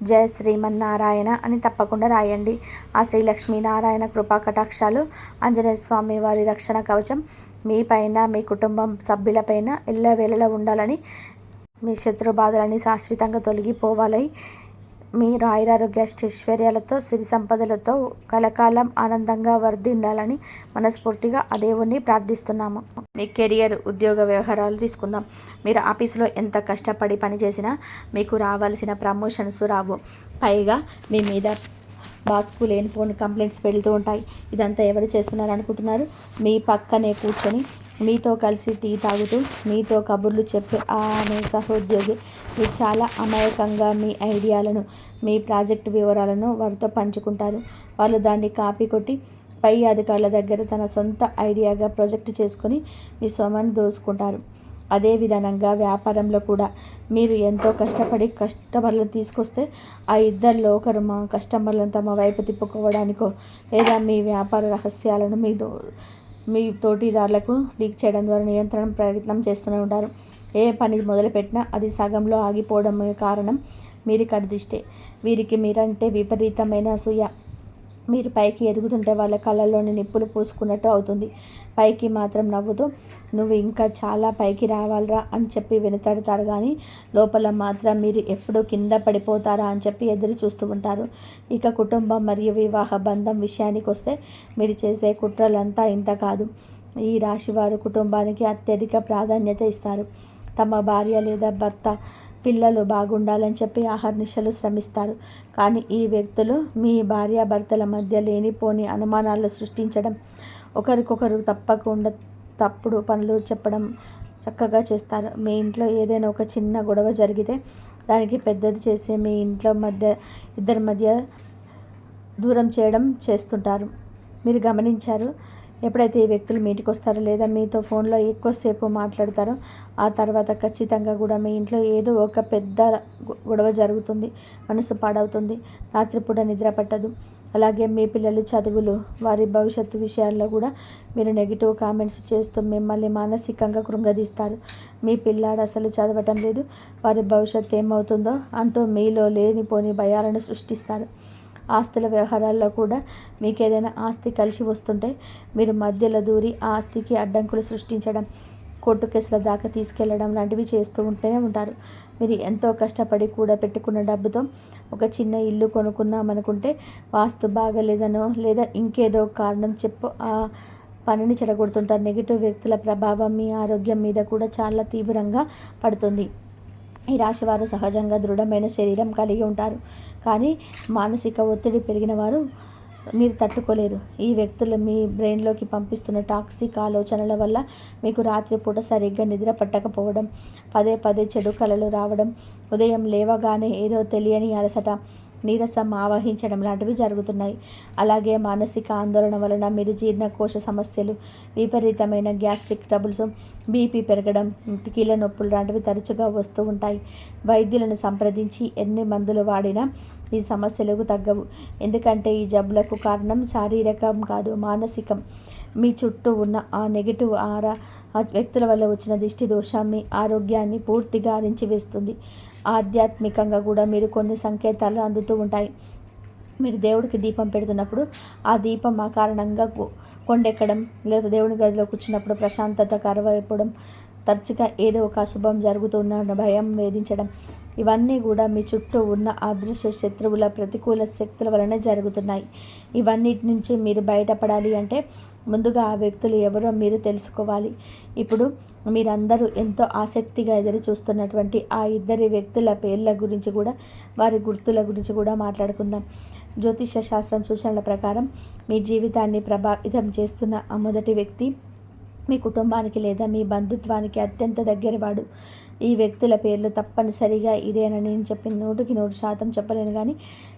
జయ శ్రీమన్నారాయణ అని తప్పకుండా రాయండి. ఆ శ్రీ లక్ష్మీనారాయణ కృపా కటాక్షాలు, ఆంజనేయ స్వామి వారి రక్షణ కవచం మీ పైన, మీ కుటుంబం సభ్యులపైన ఎల్లవేళలా ఉండాలని, మీ శత్రు బాధలని శాశ్వతంగా తొలగిపోవాలి. మీరు ఆయురారోగ్య ఐశ్వర్యాలతో, సిరి సంపదలతో కలకాలం ఆనందంగా వర్ధిల్లాలని మనస్ఫూర్తిగా ఆ దేవుణ్ణి ప్రార్థిస్తున్నాము. మీ కెరియర్, ఉద్యోగ వ్యవహారాలు తీసుకుందాం. మీరు ఆఫీసులో ఎంత కష్టపడి పనిచేసినా మీకు రావాల్సిన ప్రమోషన్స్ రావు. పైగా మీ మీద బాస్కు లేనిపోని కంప్లైంట్స్ పెడుతూ ఉంటాయి. ఇదంతా ఎవరు చేస్తున్నారు అనుకుంటున్నారు? మీ పక్కనే కూర్చొని మీతో కలిసి టీ తాగుతూ మీతో కబుర్లు చెప్పే ఆమె సహోద్యోగి మీరు చాలా అమాయకంగా మీ ఐడియాలను, మీ ప్రాజెక్టు వివరాలను వారితో పంచుకుంటారు. వాళ్ళు దాన్ని కాపీ కొట్టి పై అధికారుల దగ్గర తన సొంత ఐడియాగా ప్రొజెక్ట్ చేసుకొని మీ సొమ్మను దోసుకుంటారు. అదే విధానంగా వ్యాపారంలో కూడా మీరు ఎంతో కష్టపడి కస్టమర్లను తీసుకొస్తే ఆ ఇద్దరిలో ఒకరు మా కస్టమర్లను తమ వైపు తిప్పుకోవడానికో లేదా మీ వ్యాపార రహస్యాలను మీ తోటిదారులకు లీక్ చేయడం ద్వారా నియంత్రణ ప్రయత్నం చేస్తూనే ఉంటారు. ఏ పని మొదలుపెట్టినా అది సగంలో ఆగిపోవడం కారణం మీరు కడిదిష్టే. వీరికి మీరంటే విపరీతమైన అసూయ. మీరు పైకి ఎదుగుతుంటే వాళ్ళ కళ్ళల్లోని నిప్పులు పూసుకున్నట్టు అవుతుంది. పైకి మాత్రం నవ్వుతూ నువ్వు ఇంకా చాలా పైకి రావాలరా అని చెప్పి వెనుతాడుతారు, కానీ లోపల మాత్రం మీరు ఎప్పుడు కింద పడిపోతారా అని చెప్పి ఎదురు చూస్తూ ఉంటారు. ఇక కుటుంబం మరియు వివాహ బంధం విషయానికి వస్తే మీరు చేసే కుట్రలంతా ఇంత కాదు. ఈ రాశివారు కుటుంబానికి అత్యధిక ప్రాధాన్యత ఇస్తారు. తమ భార్య లేదా భర్త, పిల్లలు బాగుండాలని చెప్పి అహర్నిశలు శ్రమిస్తారు. కానీ ఈ వ్యక్తులు మీ భార్యాభర్తల మధ్య లేనిపోని అనుమానాలు సృష్టించడం, ఒకరికొకరు తప్పకుండా తప్పుడు పనులు చెప్పడం చక్కగా చేస్తారు. మీ ఇంట్లో ఏదైనా ఒక చిన్న గొడవ జరిగితే దానికి పెద్దది చేసి మీ ఇంట్లో ఇద్దరి మధ్య దూరం చేయడం చేస్తుంటారు. మీరు గమనించారు. ఎప్పుడైతే ఈ వ్యక్తులు మీ ఇంటికి వస్తారో లేదా మీతో ఫోన్లో ఎక్కువసేపు మాట్లాడతారో ఆ తర్వాత ఖచ్చితంగా కూడా మీ ఇంట్లో ఏదో ఒక పెద్ద గొడవ జరుగుతుంది. మనసు పాడవుతుంది. రాత్రిపూట నిద్ర పట్టదు. అలాగే మీ పిల్లలు చదువులు, వారి భవిష్యత్తు విషయాల్లో కూడా మీరు నెగిటివ్ కామెంట్స్ చేస్తూ మిమ్మల్ని మానసికంగా కృంగదీస్తారు. మీ పిల్లాడు అసలు చదవటం లేదు, వారి భవిష్యత్తు ఏమవుతుందో అంటూ మీలో లేనిపోని భయాలను సృష్టిస్తారు. ఆస్తుల వ్యవహారాల్లో కూడా మీకు ఏదైనా ఆస్తి కలిసి వస్తుంటే మీరు మధ్యలో దూరి ఆ ఆస్తికి అడ్డంకులు సృష్టించడం, కోర్టు కేసుల దాకా తీసుకెళ్లడం లాంటివి చేస్తూ ఉంటూనే ఉంటారు. మీరు ఎంతో కష్టపడి కూడా పెట్టుకున్న డబ్బుతో ఒక చిన్న ఇల్లు కొనుక్కున్నామనుకుంటే వాస్తు బాగలేదనో లేదా ఇంకేదో కారణం చెప్పు ఆ పనిని చెడగొడుతుంటారు. నెగిటివ్ వ్యక్తుల ప్రభావం మీ ఆరోగ్యం మీద కూడా చాలా తీవ్రంగా పడుతుంది. ఈ రాశివారు సహజంగా దృఢమైన శరీరం కలిగి ఉంటారు, కానీ మానసిక ఒత్తిడి పెరిగిన వారు మీరు తట్టుకోలేరు. ఈ వ్యక్తులు మీ బ్రెయిన్లోకి పంపిస్తున్న టాక్సిక్ ఆలోచనల వల్ల మీకు రాత్రిపూట సరిగ్గా నిద్ర పట్టకపోవడం, పదే పదే చెడు కలలు రావడం, ఉదయం లేవగానే ఏదో తెలియని అలసట, నీరసం ఆవహించడం లాంటివి జరుగుతున్నాయి. అలాగే మానసిక ఆందోళన వలన మీరు జీర్ణకోశ సమస్యలు, విపరీతమైన గ్యాస్ట్రిక్ ట్రబుల్స్, బీపీ పెరగడం, కీళ్ళ నొప్పులు లాంటివి తరచుగా వస్తూ ఉంటాయి. వైద్యులను సంప్రదించి ఎన్ని మందులు వాడినా ఈ సమస్యలకు తగ్గవు. ఎందుకంటే ఈ జబ్బులకు కారణం శారీరకం కాదు, మానసికం. మీ చుట్టూ ఉన్న ఆ నెగిటివ్ ఆరా, ఆ వ్యక్తుల వల్ల వచ్చిన దిష్టి దోషం మీ ఆరోగ్యాన్ని పూర్తిగా అరించివేస్తుంది. ఆధ్యాత్మికంగా కూడా మీరు కొన్ని సంకేతాలు అందుతూ ఉంటాయి. మీరు దేవుడికి దీపం పెడుతున్నప్పుడు ఆ దీపం ఆ కారణంగా కొండెక్కడం, లేదా దేవుని గదిలో కూర్చున్నప్పుడు ప్రశాంతత కరువైపోవడం, తరచుగా ఏదో ఒక అశుభం జరుగుతున్న భయం వేధించడం, ఇవన్నీ కూడా మీ చుట్టూ ఉన్న అదృశ్య శత్రువుల ప్రతికూల శక్తుల వలనే జరుగుతున్నాయి. ఇవన్నిటి నుంచి మీరు బయటపడాలి అంటే ముందుగా ఆ వ్యక్తులు ఎవరో మీరు తెలుసుకోవాలి. ఇప్పుడు మీరందరూ ఎంతో ఆసక్తిగా ఎదురు చూస్తున్నటువంటి ఆ ఇద్దరి వ్యక్తుల పేర్ల గురించి కూడా, వారి గుర్తుల గురించి కూడా మాట్లాడుకుందాం. జ్యోతిష శాస్త్రం సూచనల ప్రకారం మీ జీవితాన్ని ప్రభావితం చేస్తున్న ఆ మొదటి వ్యక్తి మీ కుటుంబానికి లేదా మీ బంధుత్వానికి అత్యంత దగ్గరవాడు. ఈ వ్యక్తుల పేర్లు తప్పనిసరిగా ఇదేనని నేను చెప్పిన 100% చెప్పలేను, కానీ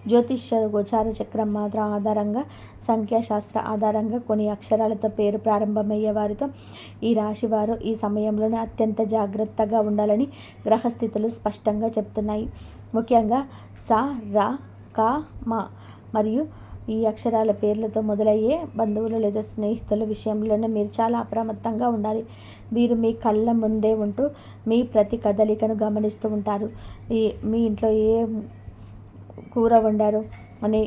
జ్యోతిష్య గోచార చక్రం మాత్రం ఆధారంగా, సంఖ్యాశాస్త్ర ఆధారంగా కొన్ని అక్షరాలతో పేరు ప్రారంభమయ్యే వారితో ఈ రాశివారు ఈ సమయంలోనే అత్యంత జాగ్రత్తగా ఉండాలని గ్రహస్థితులు స్పష్టంగా చెప్తున్నాయి. ముఖ్యంగా స, ర, క, మ మరియు ఈ అక్షరాల పేర్లతో మొదలయ్యే బంధువులు లేదా స్నేహితుల విషయంలోనే మీరు చాలా అప్రమత్తంగా ఉండాలి. వీరు మీ కళ్ళ ముందే ఉంటూ మీ ప్రతి కదలికను గమనిస్తూ ఉంటారు. మీ ఇంట్లో ఏ కూర వండారు అనే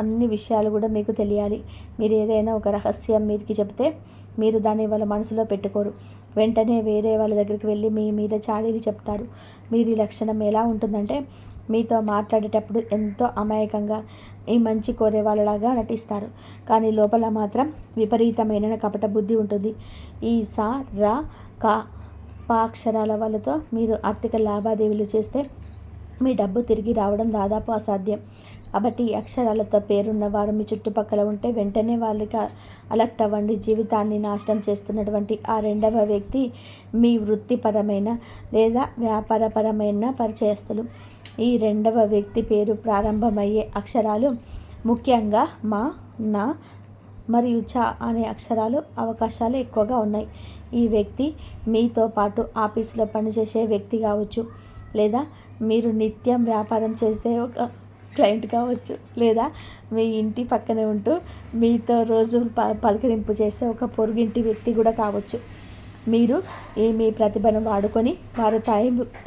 అన్ని విషయాలు కూడా మీకు తెలియాలి. మీరు ఏదైనా ఒక రహస్యం మీరికి చెప్తే మీరు దాన్ని వాళ్ళ మనసులో పెట్టుకోరు. వెంటనే వేరే వాళ్ళ దగ్గరికి వెళ్ళి మీ మీద చాడీలు చెప్తారు. మీరు ఈ లక్షణం ఎలా ఉంటుందంటే మీతో మాట్లాడేటప్పుడు ఎంతో అమాయకంగా ఈ మంచి కోరే వాళ్ళలాగా నటిస్తారు, కానీ లోపల మాత్రం విపరీతమైన కపట బుద్ధి ఉంటుంది. ఈ స, ర, క, ప అక్షరాల వాళ్ళతో మీరు ఆర్థిక లావాదేవీలు చేస్తే మీ డబ్బు తిరిగి రావడం దాదాపు అసాధ్యం. కాబట్టి ఈ అక్షరాలతో పేరున్న వారు మీ చుట్టుపక్కల ఉంటే వెంటనే వాళ్ళకి అలర్ట్ అవ్వండి. జీవితాన్ని నాశనం చేస్తున్నటువంటి ఆ రెండవ వ్యక్తి మీ వృత్తిపరమైన లేదా వ్యాపారపరమైన పరిచయస్తులు. ఈ రెండవ వ్యక్తి పేరు ప్రారంభమయ్యే అక్షరాలు ముఖ్యంగా మా, నా మరియు చ అనే అక్షరాలు అవకాశాలు ఎక్కువగా ఉన్నాయి. ఈ వ్యక్తి మీతో పాటు ఆఫీసులో పనిచేసే వ్యక్తి కావచ్చు, లేదా మీరు నిత్యం వ్యాపారం చేసే ఒక క్లయింట్ కావచ్చు, లేదా మీ ఇంటి పక్కనే ఉంటూ మీతో రోజు పలకరింపు చేసే ఒక పొరుగింటి వ్యక్తి కూడా కావచ్చు. మీరు మీ ప్రతిభను వాడుకొని వారు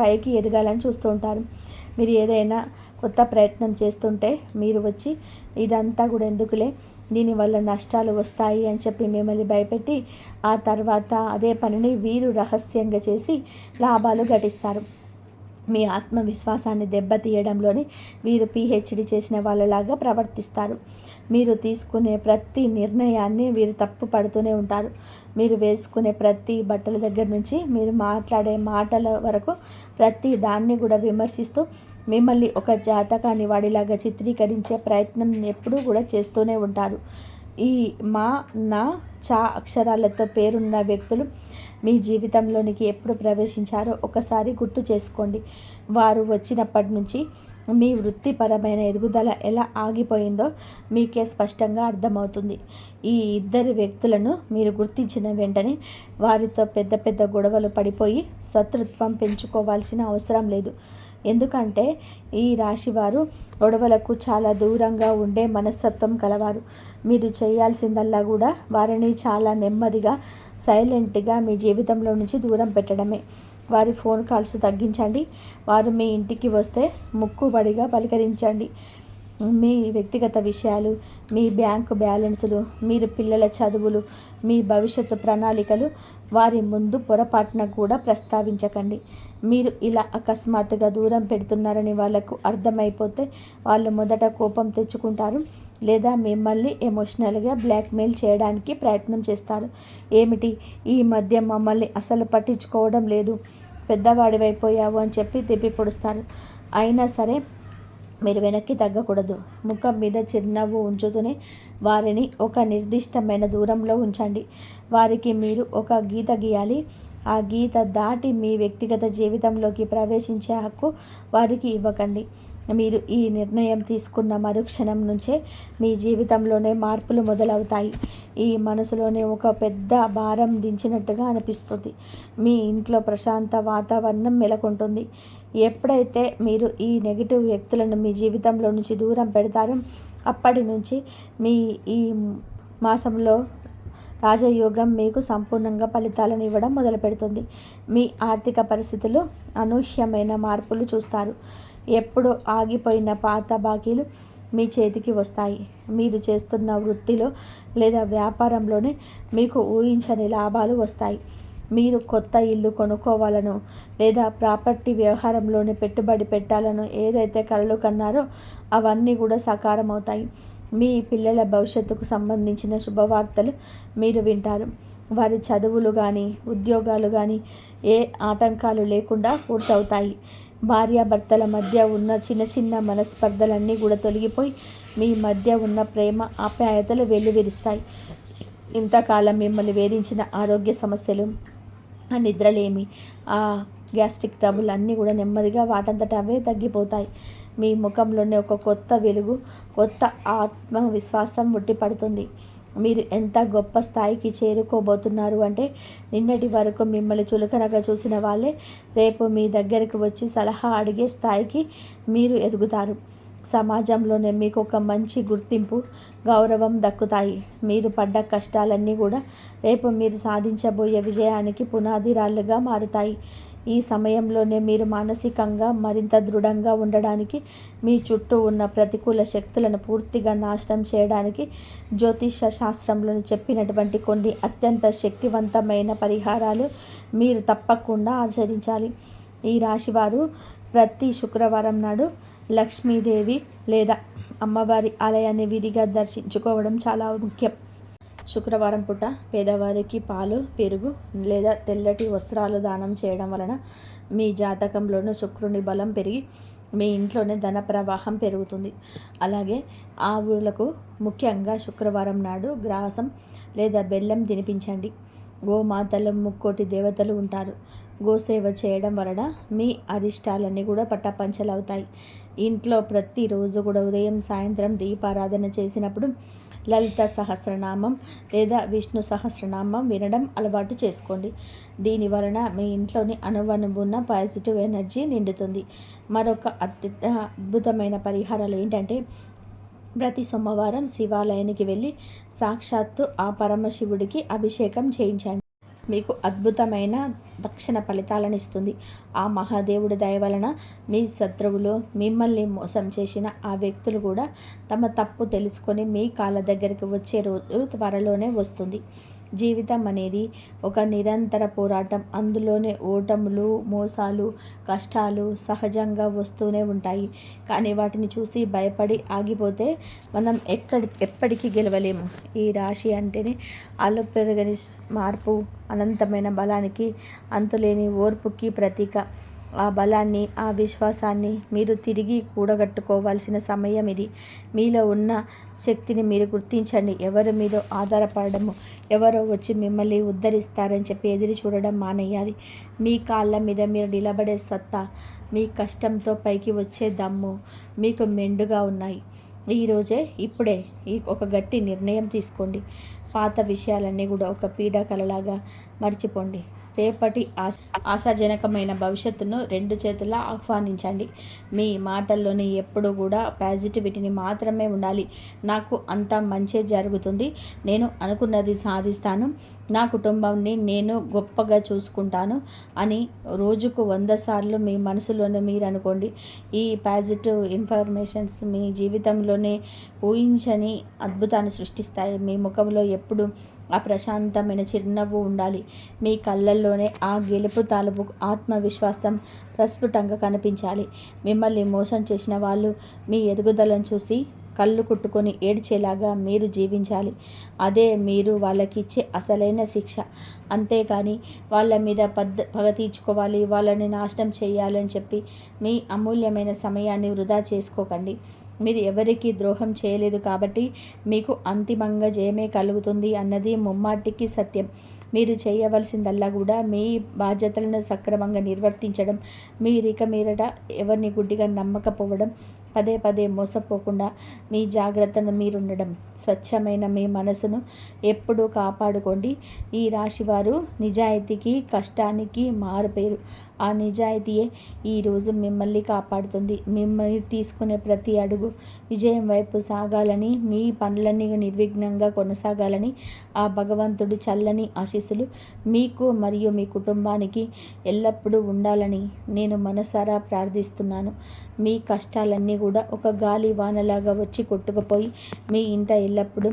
పైకి ఎదగాలని చూస్తూ ఉంటారు. మీరు ఏదైనా కొత్త ప్రయత్నం చేస్తుంటే మీరు వచ్చి ఇదంతా కూడా ఎందుకులే, దీనివల్ల నష్టాలు వస్తాయి అని చెప్పి మిమ్మల్ని భయపెట్టి ఆ తర్వాత అదే పనిని వీరు రహస్యంగా చేసి లాభాలు గడిస్తారు. మీ ఆత్మవిశ్వాసాన్ని దెబ్బతీయడంలోని వీరు పిహెచ్డి చేసిన వాళ్ళలాగా ప్రవర్తిస్తారు. మీరు తీసుకునే ప్రతి నిర్ణయాన్ని వీరు తప్పు పడుతూనే ఉంటారు. మీరు వేసుకునే ప్రతి బట్టల దగ్గర నుంచి మీరు మాట్లాడే మాటల వరకు ప్రతి దాన్ని కూడా విమర్శిస్తూ మిమ్మల్ని ఒక జాతకాన్ని వాడిలాగా చిత్రీకరించే ప్రయత్నం ఎప్పుడూ కూడా చేస్తూనే ఉంటారు. ఈ మా, నా, చ అక్షరాలతో పేరున్న వ్యక్తులు మీ జీవితంలోనికి ఎప్పుడు ప్రవేశించారో ఒకసారి గుర్తు చేసుకోండి. వారు వచ్చినప్పటి నుంచి మీ వృత్తిపరమైన ఎదుగుదల ఎలా ఆగిపోయిందో మీకే స్పష్టంగా అర్థమవుతుంది. ఈ ఇద్దరు వ్యక్తులను మీరు గుర్తించిన వెంటనే వారితో పెద్ద పెద్ద గొడవలు పడిపోయి శత్రుత్వం పెంచుకోవాల్సిన అవసరం లేదు. ఎందుకంటే ఈ రాశివారు గొడవలకు చాలా దూరంగా ఉండే మనస్తత్వం కలవారు. మీరు చేయాల్సిందల్లా కూడా వారిని చాలా నెమ్మదిగా, సైలెంట్గా మీ జీవితంలో నుంచి దూరం పెట్టడమే. వారి ఫోన్ కాల్స్ తగ్గించండి. వారు మీ ఇంటికి వస్తే ముక్కుబడిగా పలకరించండి. మీ వ్యక్తిగత విషయాలు, మీ బ్యాంకు బ్యాలెన్సులు, మీరు పిల్లల చదువులు, మీ భవిష్యత్తు ప్రణాళికలు వారి ముందు పొరపాటున కూడా ప్రస్తావించకండి. మీరు ఇలా అకస్మాత్తుగా దూరం పెడుతున్నారని వాళ్ళకు అర్థమైపోతే వాళ్ళు మొదట కోపం తెచ్చుకుంటారు, లేదా మిమ్మల్ని ఎమోషనల్గా బ్లాక్మెయిల్ చేయడానికి ప్రయత్నం చేస్తారు. ఏమిటి, ఈ మధ్య మమ్మల్ని అసలు పట్టించుకోవడం లేదు, పెద్దవాడివైపోయావు అని చెప్పి తిప్పి పొడుస్తారు. అయినా సరే మీరు వెనక్కి తగ్గకూడదు. ముఖం మీద చిరునవ్వు ఉంచుతూనే వారిని ఒక నిర్దిష్టమైన దూరంలో ఉంచండి. వారికి మీరు ఒక గీత గీయాలి. ఆ గీత దాటి మీ వ్యక్తిగత జీవితంలోకి ప్రవేశించే హక్కు వారికి ఇవ్వకండి. మీరు ఈ నిర్ణయం తీసుకున్న మరుక్షణం నుంచే మీ జీవితంలోనే మార్పులు మొదలవుతాయి. ఈ మనసులోనే ఒక పెద్ద భారం దించినట్టుగా అనిపిస్తుంది. మీ ఇంట్లో ప్రశాంత వాతావరణం నెలకొంటుంది. ఎప్పుడైతే మీరు ఈ నెగిటివ్ వ్యక్తులను మీ జీవితంలో నుంచి దూరం పెడతారో అప్పటి నుంచి మీ ఈ మాసంలో రాజయోగం మీకు సంపూర్ణంగా ఫలితాలను ఇవ్వడం మొదలుపెడుతుంది. మీ ఆర్థిక పరిస్థితులు అనూహ్యమైన మార్పులు చూస్తారు. ఎప్పుడో ఆగిపోయిన పాత బాకీలు మీ చేతికి వస్తాయి. మీరు చేస్తున్న వృత్తిలో లేదా వ్యాపారంలోనే మీకు ఊహించని లాభాలు వస్తాయి. మీరు కొత్త ఇల్లు కొనుక్కోవాలను లేదా ప్రాపర్టీ వ్యవహారంలోనే పెట్టుబడి పెట్టాలను ఏదైతే కలలు కన్నారో అవన్నీ కూడా సాకారం అవుతాయి. మీ పిల్లల భవిష్యత్తుకు సంబంధించిన శుభవార్తలు మీరు వింటారు. వారి చదువులు కానీ ఉద్యోగాలు కానీ ఏ ఆటంకాలు లేకుండా పూర్తవుతాయి. భార్యాభర్తల మధ్య ఉన్న చిన్న చిన్న మనస్పర్ధలన్నీ కూడా తొలగిపోయి మీ మధ్య ఉన్న ప్రేమ ఆప్యాయతలు వెల్లివిరుస్తాయి. ఇంతకాలం మిమ్మల్ని వేధించిన ఆరోగ్య సమస్యలు, ఆ నిద్రలేమి, ఆ గ్యాస్ట్రిక్ ట్రబుల్ అన్నీ కూడా నెమ్మదిగా వాటంతట అవే తగ్గిపోతాయి. మీ ముఖంలోనే ఒక కొత్త వెలుగు, కొత్త ఆత్మవిశ్వాసం ఉట్టిపడుతుంది. మీరు ఎంత గొప్ప స్థాయికి చేరుకోబోతున్నారు అంటే నిన్నటి వరకు మిమ్మల్ని చులకనగా చూసిన వాళ్ళే రేపు మీ దగ్గరకు వచ్చి సలహా అడిగే స్థాయికి మీరు ఎదుగుతారు. సమాజంలోనే మీకు ఒక మంచి గుర్తింపు, గౌరవం దక్కుతాయి. మీరు పడ్డ కష్టాలన్నీ కూడా రేపు మీరు సాధించబోయే విజయానికి పునాదిరాళ్ళుగా మారుతాయి. ఈ సమయంలోనే మీరు మానసికంగా మరింత దృఢంగా ఉండడానికి, మీ చుట్టూ ఉన్న ప్రతికూల శక్తులను పూర్తిగా నాశనం చేయడానికి జ్యోతిష శాస్త్రంలో చెప్పినటువంటి కొన్ని అత్యంత శక్తివంతమైన పరిహారాలు మీరు తప్పకుండా ఆచరించాలి. ఈ రాశివారు ప్రతి శుక్రవారం నాడు లక్ష్మీదేవి లేదా అమ్మవారి ఆలయాన్ని విధిగా దర్శించుకోవడం చాలా ముఖ్యం. శుక్రవారం పూట పేదవారికి పాలు, పెరుగు లేదా తెల్లటి వస్త్రాలు దానం చేయడం వలన మీ జాతకంలోనూ శుక్రుని బలం పెరిగి మీ ఇంట్లోనే ధన ప్రవాహం పెరుగుతుంది. అలాగే ఆవులకు ముఖ్యంగా శుక్రవారం నాడు గ్రాసం లేదా బెల్లం తినిపించండి. గోమాతలు ముక్కోటి దేవతలు ఉంటారు. గోసేవ చేయడం వలన మీ అరిష్టాలన్నీ కూడా పటాపంచలవుతాయి. ఇంట్లో ప్రతిరోజు కూడా ఉదయం సాయంత్రం దీపారాధన చేసినప్పుడు లలిత సహస్రనామం లేదా విష్ణు సహస్రనామం వినడం అలవాటు చేసుకోండి. దీని వలన మీ ఇంట్లోని అణువణువున్న పాజిటివ్ ఎనర్జీ నిండుతుంది. మరొక అద్భుతమైన పరిహారాలు ఏంటంటే, ప్రతి సోమవారం శివాలయానికి వెళ్ళి సాక్షాత్తు ఆ పరమశివుడికి అభిషేకం చేయించండి. మీకు అద్భుతమైన తక్షణ ఫలితాలను ఇస్తుంది. ఆ మహాదేవుడి దయ వలన మీ శత్రువులు, మిమ్మల్ని మోసం చేసిన ఆ వ్యక్తులు కూడా తమ తప్పు తెలుసుకొని మీ కాళ్ళ దగ్గరికి వచ్చే రోజు త్వరలోనే వస్తుంది. జీవితం అనేది ఒక నిరంతర పోరాటం. అందులోనే ఓటములు, మోసాలు, కష్టాలు సహజంగా వస్తూనే ఉంటాయి. కానీ వాటిని చూసి భయపడి ఆగిపోతే మనం ఎప్పటికీ గెలవలేము. ఈ రాశి అంటేనే పెరగని మార్పు, అనంతమైన బలానికి, అంతులేని ఓర్పుకి ప్రతీక. ఆ బలాన్ని, ఆ విశ్వాసాన్ని మీరు తిరిగి కూడగట్టుకోవాల్సిన సమయం ఇది. మీలో ఉన్న శక్తిని మీరు గుర్తించండి. ఎవరి మీదో ఆధారపడము, ఎవరో వచ్చి మిమ్మల్ని ఉద్ధరిస్తారని చెప్పి ఎదురు చూడడం మానేయాలి. మీ కాళ్ళ మీద మీరు నిలబడే సత్తా, మీ కష్టంతో పైకి వచ్చే దమ్ము మీకు మెండుగా ఉన్నాయి. ఈరోజే, ఇప్పుడే ఒక గట్టి నిర్ణయం తీసుకోండి. పాత విషయాలన్నీ కూడా ఒక పీడకలలాగా మర్చిపోండి. రేపటి ఆశాజనకమైన భవిష్యత్తును రెండు చేతులా ఆహ్వానించండి. మీ మాటల్లోనే ఎప్పుడూ కూడా పాజిటివిటీని మాత్రమే ఉండాలి. నాకు అంతా మంచే జరుగుతుంది, నేను అనుకున్నది సాధిస్తాను, నా కుటుంబాన్ని నేను గొప్పగా చూసుకుంటాను అని రోజుకు 100 సార్లు మీ మనసులోనే మీరు అనుకోండి. ఈ పాజిటివ్ ఇన్ఫర్మేషన్స్ మీ జీవితంలోనే ఊహించని అద్భుతాన్ని సృష్టిస్తాయి. మీ ముఖంలో ఎప్పుడు ఆ ప్రశాంతమైన చిరునవ్వు ఉండాలి. మీ కళ్ళల్లోనే ఆ గెలుపు తాలూకు ఆత్మవిశ్వాసం ప్రస్ఫుటంగా కనిపించాలి. మిమ్మల్ని మోసం చేసిన వాళ్ళు మీ ఎదుగుదలను చూసి కళ్ళు కుట్టుకొని ఏడ్చేలాగా మీరు జీవించాలి. అదే మీరు వాళ్ళకి ఇచ్చే అసలైన శిక్ష. అంతేకాని వాళ్ళ మీద పగ తీర్చుకోవాలి, వాళ్ళని నాశనం చేయాలని చెప్పి మీ అమూల్యమైన సమయాన్ని వృధా చేసుకోకండి. మీరు ఎవరికీ ద్రోహం చేయలేదు కాబట్టి మీకు అంతిమంగా జయమే కలుగుతుంది అన్నది ముమ్మాటికి సత్యం. మీరు చేయవలసిందల్లా కూడా మీ బాధ్యతలను సక్రమంగా నిర్వర్తించడం, మీరిక మీరట ఎవరిని గుడ్డిగా నమ్మకపోవడం, పదే పదే మోసపోకుండా మీ జాగ్రత్తను మీరుండడం, స్వచ్ఛమైన మీ మనసును ఎప్పుడూ కాపాడుకోండి. ఈ రాశివారు నిజాయితీకి, కష్టానికి మారుపేరు. ఆ నిజాయితీయే ఈరోజు మిమ్మల్ని కాపాడుతుంది. మిమ్మల్ని తీసుకునే ప్రతి అడుగు విజయం వైపు సాగాలని, మీ పనులన్నీ నిర్విఘ్నంగా కొనసాగాలని ఆ భగవంతుడి చల్లని ఆశీస్సులు మీకు మరియు మీ కుటుంబానికి ఎల్లప్పుడూ ఉండాలని నేను మనసారా ప్రార్థిస్తున్నాను. మీ కష్టాలన్నీ కూడా ఒక గాలి వానలాగా వచ్చి కొట్టుకుపోయి మీ ఇంట ఎల్లప్పుడూ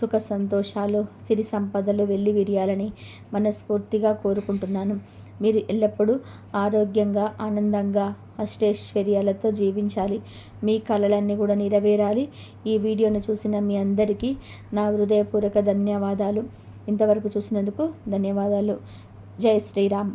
సుఖ సంతోషాలు, సిరి సంపదలు వెళ్ళి విరియాలని మనస్ఫూర్తిగా కోరుకుంటున్నాను. మీరు ఎల్లప్పుడూ ఆరోగ్యంగా, ఆనందంగా, అష్టైశ్వర్యాలతో జీవించాలి. మీ కలలన్నీ కూడా నెరవేరాలి. ఈ వీడియోను చూసిన మీ అందరికీ నా హృదయపూర్వక ధన్యవాదాలు. ఇంతవరకు చూసినందుకు ధన్యవాదాలు. జై శ్రీరామ్.